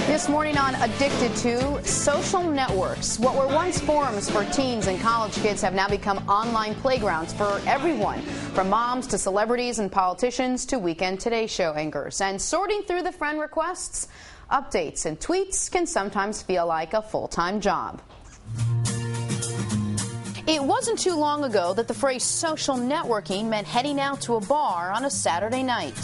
This morning on Addicted to, social networks. What were once forums for teens and college kids have now become online playgrounds for everyone, from moms to celebrities and politicians to Weekend Today Show anchors. And sorting through the friend requests, updates, and tweets can sometimes feel like a full-time job. It wasn't too long ago that the phrase social networking meant heading out to a bar on a Saturday night.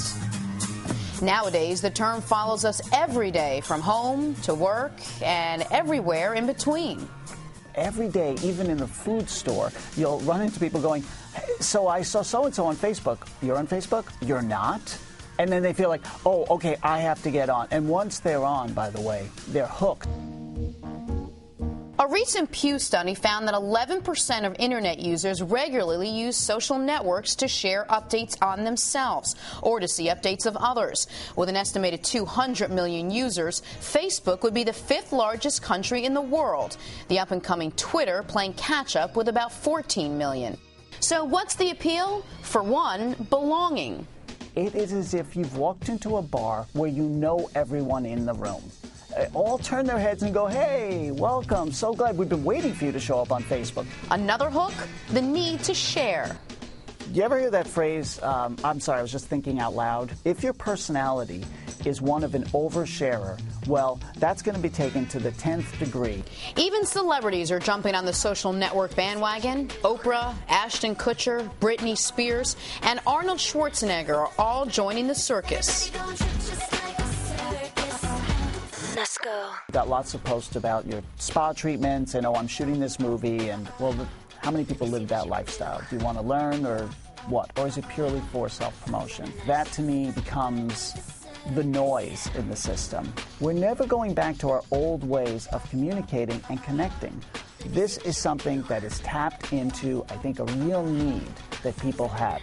Nowadays, the term follows us every day, from home to work and everywhere in between. Every day, even in the food store, you'll run into people going, hey, so I saw so-and-so on Facebook. You're on Facebook? You're not? And then they feel like, oh, okay, I have to get on. And once they're on, by the way, they're hooked. A recent Pew study found that 11% of Internet users regularly use social networks to share updates on themselves or to see updates of others. With an estimated 200 million users, Facebook would be the fifth largest country in the world. The up-and-coming Twitter playing catch-up with about 14 million. So what's the appeal? For one, belonging. It is as if you've walked into a bar where you know everyone in the room. All turn their heads and go, hey, welcome, so glad we've been waiting for you to show up on Facebook. Another hook, the need to share. You ever hear that phrase, I'm sorry, I was just thinking out loud? If your personality is one of an oversharer, well, that's going to be taken to the 10th degree. Even celebrities are jumping on the social network bandwagon. Oprah, Ashton Kutcher, Britney Spears, and Arnold Schwarzenegger are all joining the circus. Let's go. Got lots of posts about your spa treatments and, oh, I'm shooting this movie. And, well, how many people live that lifestyle? Do you want to learn or what? Or is it purely for self-promotion? That, to me, becomes the noise in the system. We're never going back to our old ways of communicating and connecting. This is something that is tapped into, I think, a real need that people have.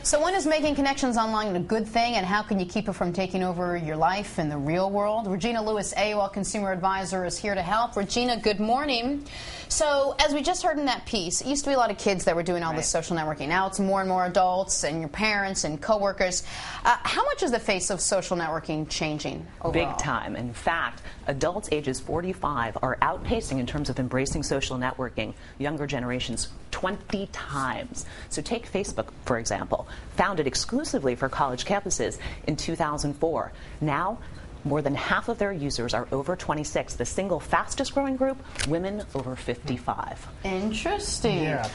So when is making connections online a good thing, and how can you keep it from taking over your life in the real world? Regina Lewis, AOL Consumer Advisor, is here to help. Regina, good morning. So as we just heard in that piece, it used to be a lot of kids that were doing all this social networking. Now it's more and more adults and your parents and coworkers. How much is the face of social networking changing overall? Big time. In fact, adults ages 45 are outpacing in terms of embracing social networking younger generations 20 times. So take Facebook, for example, founded exclusively for college campuses in 2004. Now, more than half of their users are over 26. The single fastest growing group, women over 55. Interesting. Yeah.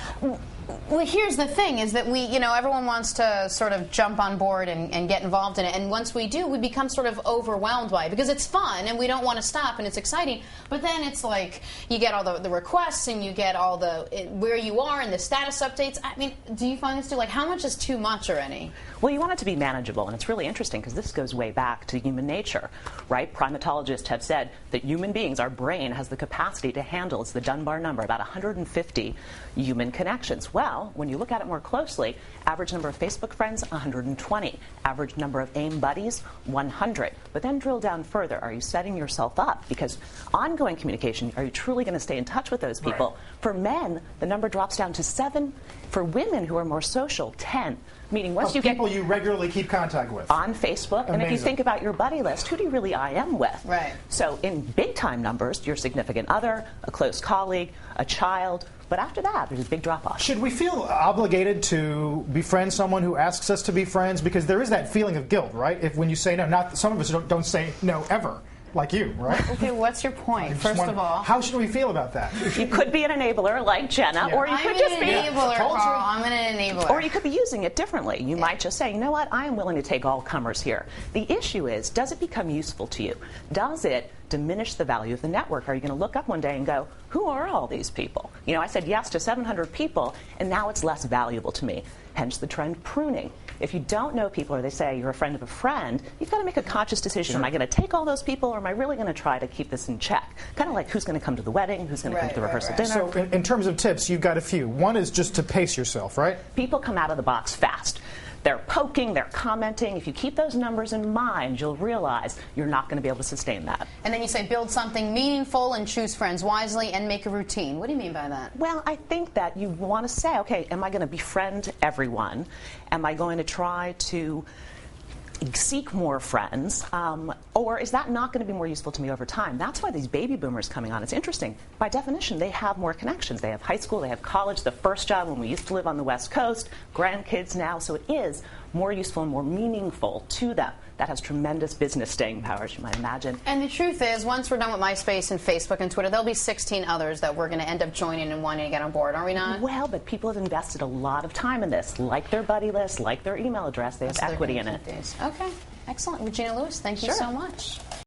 Well, here's the thing, is that everyone wants to sort of jump on board and get involved in it. And once we do, we become sort of overwhelmed by it because it's fun and we don't want to stop and it's exciting. But then it's like you get all the requests and you get all where you are and the status updates. I mean, do you find this too? Like, how much is too much or any? Well, you want it to be manageable, and it's really interesting because this goes way back to human nature, right? Primatologists have said that human beings, our brain, has the capacity to handle, it's the Dunbar number, about 150 human connections. Well, when you look at it more closely, average number of Facebook friends, 120. Average number of AIM buddies, 100. But then drill down further. Are you setting yourself up? Because ongoing communication, are you truly going to stay in touch with those people? Right. For men, the number drops down to 7. For women who are more social, 10. Meaning once you get people you regularly keep contact with on Facebook, Amazing. And if you think about your buddy list, who do you really IM with? Right. So in big time numbers, your significant other, a close colleague, a child. But after that, there's a big drop-off. Should we feel obligated to befriend someone who asks us to be friends? Because there is that feeling of guilt, right? If when you say no, not some of us don't say no ever. Like you, right? Okay, what's your point? First of all, how should we feel about that? You could be an enabler like Jenna, or you could just be an enabler, Carl. I'm an enabler. Or you could be using it differently. You might just say, you know what, I am willing to take all comers here. The issue is, does it become useful to you? Does it diminish the value of the network? Are you going to look up one day and go, who are all these people? You know, I said yes to 700 people, and now it's less valuable to me. Hence the trend pruning. If you don't know people, or they say you're a friend of a friend, you've got to make a conscious decision. Sure. Am I going to take all those people, or am I really going to try to keep this in check? Kind of like who's going to come to the wedding, who's going to come to the rehearsal dinner. So in terms of tips, you've got a few. One is just to pace yourself, right? People come out of the box fast. They're poking, they're commenting. If you keep those numbers in mind, you'll realize you're not going to be able to sustain that. And then you say build something meaningful and choose friends wisely and make a routine. What do you mean by that? Well, I think that you want to say, okay, am I going to befriend everyone? Am I going to try to seek more friends, or is that not going to be more useful to me over time? That's why these baby boomers coming on, it's interesting. By definition, they have more connections. They have high school, they have college, the first job when we used to live on the West Coast, grandkids now, so it is more useful and more meaningful to them. That has tremendous business staying power, as you might imagine. And the truth is, once we're done with MySpace and Facebook and Twitter, there'll be 16 others that we're going to end up joining and wanting to get on board, are we not? Well, but people have invested a lot of time in this, like their buddy list, like their email address. They have equity in it. Okay, excellent. Regina Lewis, thank you so much.